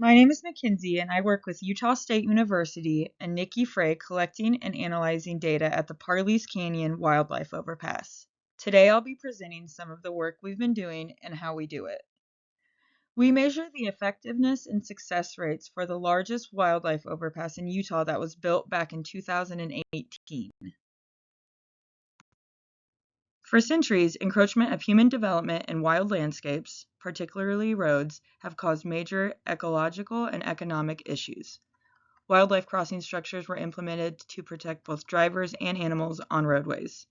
My name is Mackenzie, and I work with Utah State University and Nikki Frey collecting and analyzing data at the Parley Canyon Wildlife Overpass. Today I'll be presenting some of the work we've been doing and how we do it. We measure the effectiveness and success rates for the largest wildlife overpass in Utah that was built back in 2018. For centuries, encroachment of human development in wild landscapes, particularly roads, have caused major ecological and economic issues. Wildlife crossing structures were implemented to protect both drivers and animals on roadways.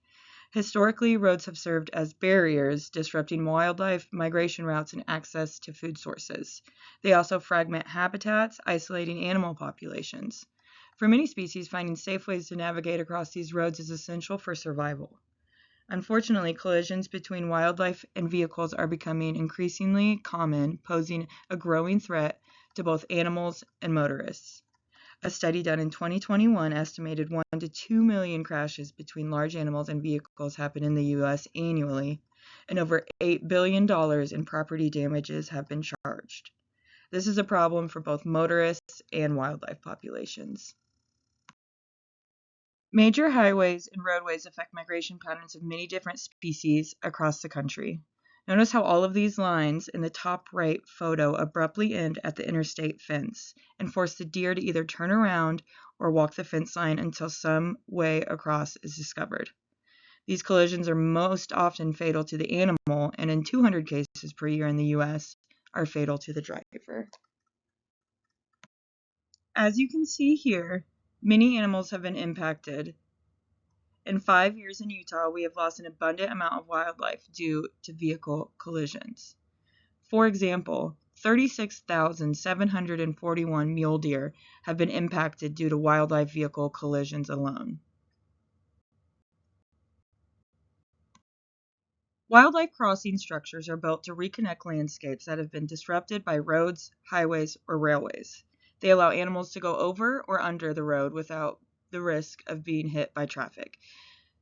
Historically, roads have served as barriers, disrupting wildlife migration routes and access to food sources. They also fragment habitats, isolating animal populations. For many species, finding safe ways to navigate across these roads is essential for survival. Unfortunately, collisions between wildlife and vehicles are becoming increasingly common, posing a growing threat to both animals and motorists. A study done in 2021 estimated 1 to 2 million crashes between large animals and vehicles happen in the U.S. annually, and over $8 billion in property damages have been charged. This is a problem for both motorists and wildlife populations. Major highways and roadways affect migration patterns of many different species across the country. Notice how all of these lines in the top right photo abruptly end at the interstate fence and force the deer to either turn around or walk the fence line until some way across is discovered. These collisions are most often fatal to the animal, and in 200 cases per year in the U.S., are fatal to the driver. As you can see here, many animals have been impacted. In 5 years in Utah, we have lost an abundant amount of wildlife due to vehicle collisions. For example, 36,741 mule deer have been impacted due to wildlife vehicle collisions alone. Wildlife crossing structures are built to reconnect landscapes that have been disrupted by roads, highways, or railways. They allow animals to go over or under the road without the risk of being hit by traffic.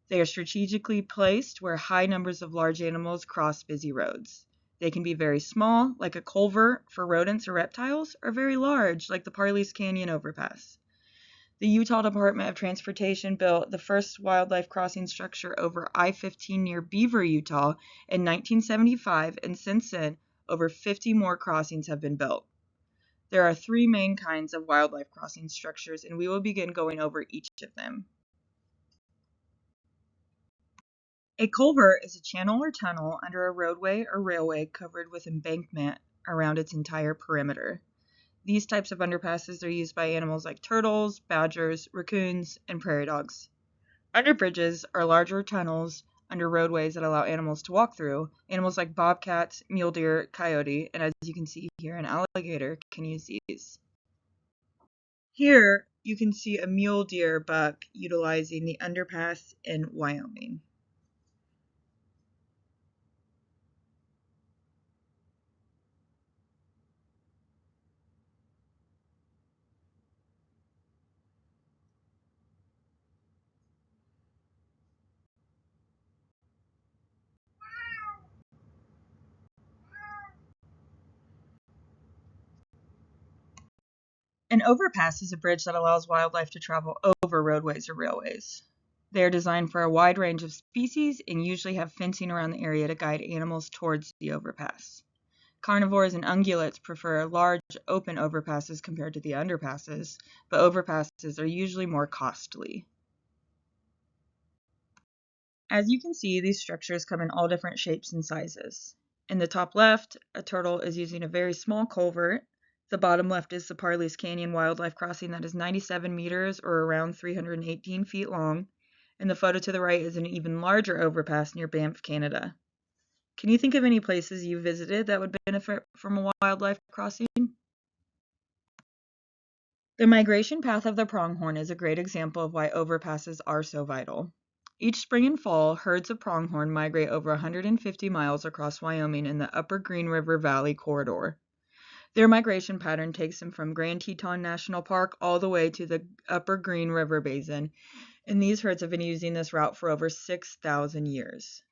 They are strategically placed where high numbers of large animals cross busy roads. They can be very small, like a culvert for rodents or reptiles, or very large, like the Parley Canyon Overpass. The Utah Department of Transportation built the first wildlife crossing structure over I-15 near Beaver, Utah in 1975, and since then, over 50 more crossings have been built. There are 3 main kinds of wildlife crossing structures, and we will begin going over each of them. A culvert is a channel or tunnel under a roadway or railway covered with embankment around its entire perimeter. These types of underpasses are used by animals like turtles, badgers, raccoons, and prairie dogs. Underbridges are larger tunnels under roadways that allow animals to walk through. Animals like bobcats, mule deer, coyote, and as you can see here, an alligator can use these. Here, you can see a mule deer buck utilizing the underpass in Wyoming. An overpass is a bridge that allows wildlife to travel over roadways or railways. They are designed for a wide range of species and usually have fencing around the area to guide animals towards the overpass. Carnivores and ungulates prefer large open overpasses compared to the underpasses, but overpasses are usually more costly. As you can see, these structures come in all different shapes and sizes. In the top left, a turtle is using a very small culvert. The bottom left is the Parley's Canyon Wildlife Crossing that is 97 meters or around 318 feet long. And the photo to the right is an even larger overpass near Banff, Canada. Can you think of any places you visited that would benefit from a wildlife crossing? The migration path of the pronghorn is a great example of why overpasses are so vital. Each spring and fall, herds of pronghorn migrate over 150 miles across Wyoming in the Upper Green River Valley corridor. Their migration pattern takes them from Grand Teton National Park all the way to the Upper Green River Basin, and these herds have been using this route for over 6,000 years.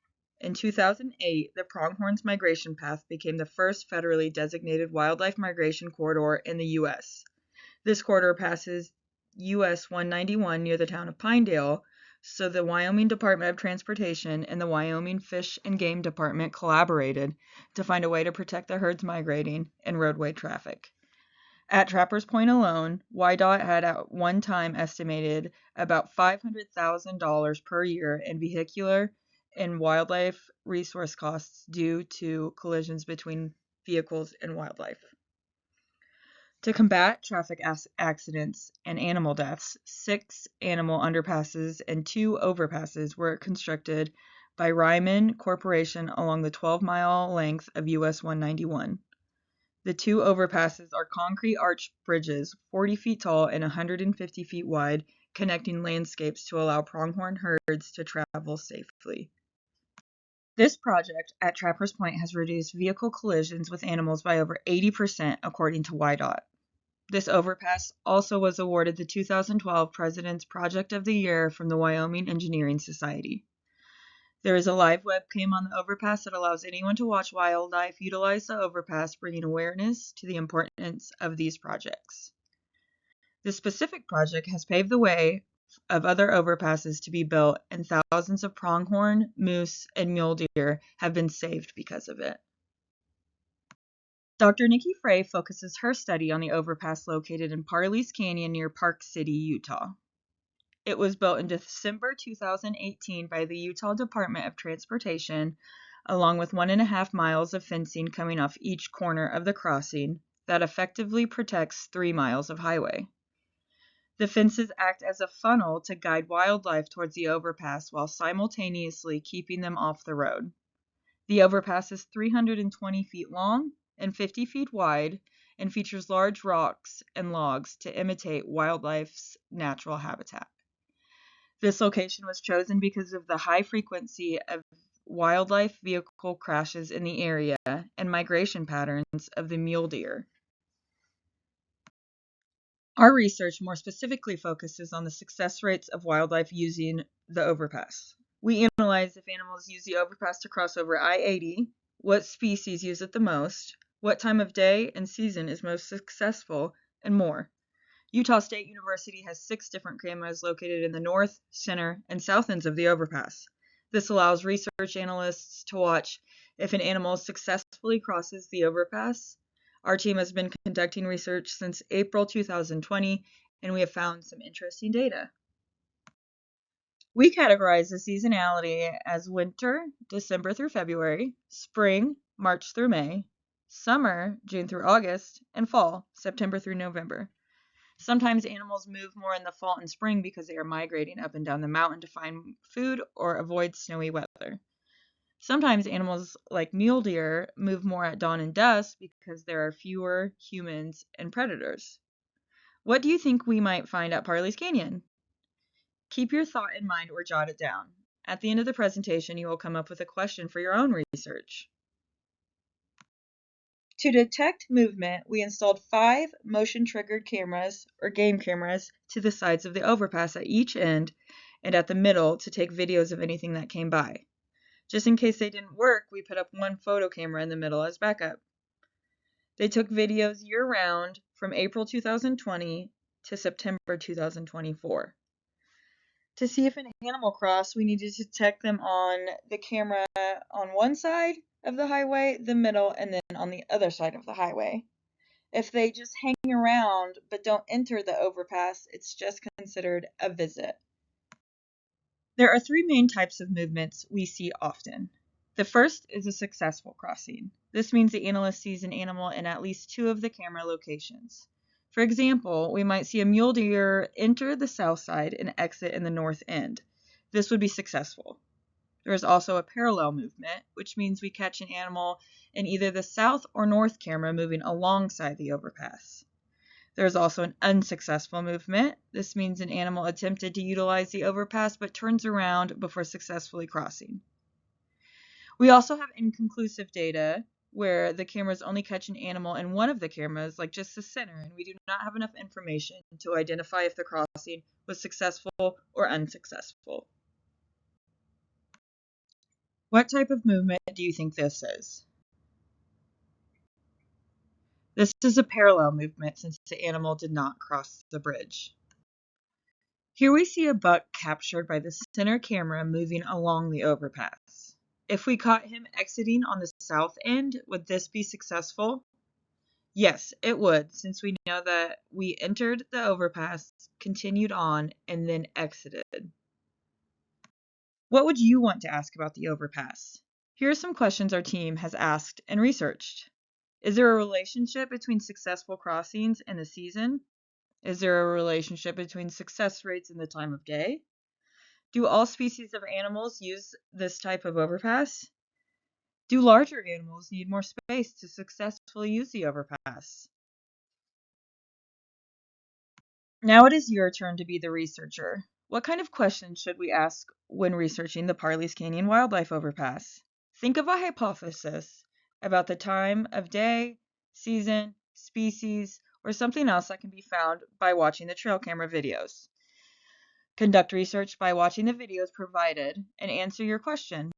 In 2008, the Pronghorns Migration Path became the first federally designated wildlife migration corridor in the U.S. This corridor passes US 191 near the town of Pinedale, so the Wyoming Department of Transportation and the Wyoming Fish and Game Department collaborated to find a way to protect the herds migrating and roadway traffic. At Trappers Point alone, WYDOT had at one time estimated about $500,000 per year in vehicular and wildlife resource costs due to collisions between vehicles and wildlife. To combat traffic accidents and animal deaths, 6 animal underpasses and 2 overpasses were constructed by Ryman Corporation along the 12-mile length of US 191. The 2 overpasses are concrete arch bridges 40 feet tall and 150 feet wide, connecting landscapes to allow pronghorn herds to travel safely. This project at Trappers Point has reduced vehicle collisions with animals by over 80%, according to WYDOT. This overpass also was awarded the 2012 President's Project of the Year from the Wyoming Engineering Society. There is a live webcam on the overpass that allows anyone to watch wildlife utilize the overpass, bringing awareness to the importance of these projects. This specific project has paved the way of other overpasses to be built, and thousands of pronghorn, moose, and mule deer have been saved because of it. Dr. Nikki Frey focuses her study on the overpass located in Parley's Canyon near Park City, Utah. It was built in December 2018 by the Utah Department of Transportation, along with 1.5 miles of fencing coming off each corner of the crossing that effectively protects 3 miles of highway. The fences act as a funnel to guide wildlife towards the overpass while simultaneously keeping them off the road. The overpass is 320 feet long and 50 feet wide and features large rocks and logs to imitate wildlife's natural habitat. This location was chosen because of the high frequency of wildlife vehicle crashes in the area and migration patterns of the mule deer. Our research more specifically focuses on the success rates of wildlife using the overpass. We analyze if animals use the overpass to cross over I-80, what species use it the most, what time of day and season is most successful, and more. Utah State University has 6 different cameras located in the north, center, and south ends of the overpass. This allows research analysts to watch if an animal successfully crosses the overpass. Our team has been conducting research since April 2020, and we have found some interesting data. We categorize the seasonality as winter, December through February, spring, March through May, summer, June through August, and fall, September through November. Sometimes animals move more in the fall and spring because they are migrating up and down the mountain to find food or avoid snowy weather. Sometimes animals like mule deer move more at dawn and dusk because there are fewer humans and predators. What do you think we might find at Parley's Canyon? Keep your thought in mind or jot it down. At the end of the presentation, you will come up with a question for your own research. To detect movement, we installed 5 motion-triggered cameras, or game cameras, to the sides of the overpass at each end and at the middle to take videos of anything that came by. Just in case they didn't work, we put up 1 photo camera in the middle as backup. They took videos year-round from April 2020 to September 2024. To see if an animal crossed, we needed to detect them on the camera on one side of the highway, the middle, and then on the other side of the highway. If they just hang around but don't enter the overpass, it's just considered a visit. There are 3 main types of movements we see often. The first is a successful crossing. This means the analyst sees an animal in at least 2 of the camera locations. For example, we might see a mule deer enter the south side and exit in the north end. This would be successful. There is also a parallel movement, which means we catch an animal in either the south or north camera moving alongside the overpass. There is also an unsuccessful movement. This means an animal attempted to utilize the overpass but turns around before successfully crossing. We also have inconclusive data where the cameras only catch an animal in one of the cameras, like just the center, and we do not have enough information to identify if the crossing was successful or unsuccessful. What type of movement do you think this is? This is a parallel movement since the animal did not cross the bridge. Here we see a buck captured by the center camera moving along the overpass. If we caught him exiting on the south end, would this be successful? Yes, it would, since we know that we entered the overpass, continued on, and then exited. What would you want to ask about the overpass? Here are some questions our team has asked and researched. Is there a relationship between successful crossings and the season? Is there a relationship between success rates and the time of day? Do all species of animals use this type of overpass? Do larger animals need more space to successfully use the overpass? Now it is your turn to be the researcher. What kind of questions should we ask when researching the Parley's Canyon Wildlife Overpass? Think of a hypothesis about the time of day, season, species, or something else that can be found by watching the trail camera videos. Conduct research by watching the videos provided and answer your question.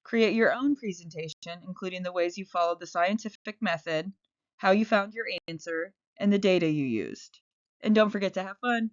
Create your own presentation, including the ways you followed the scientific method, how you found your answer, and the data you used. And don't forget to have fun.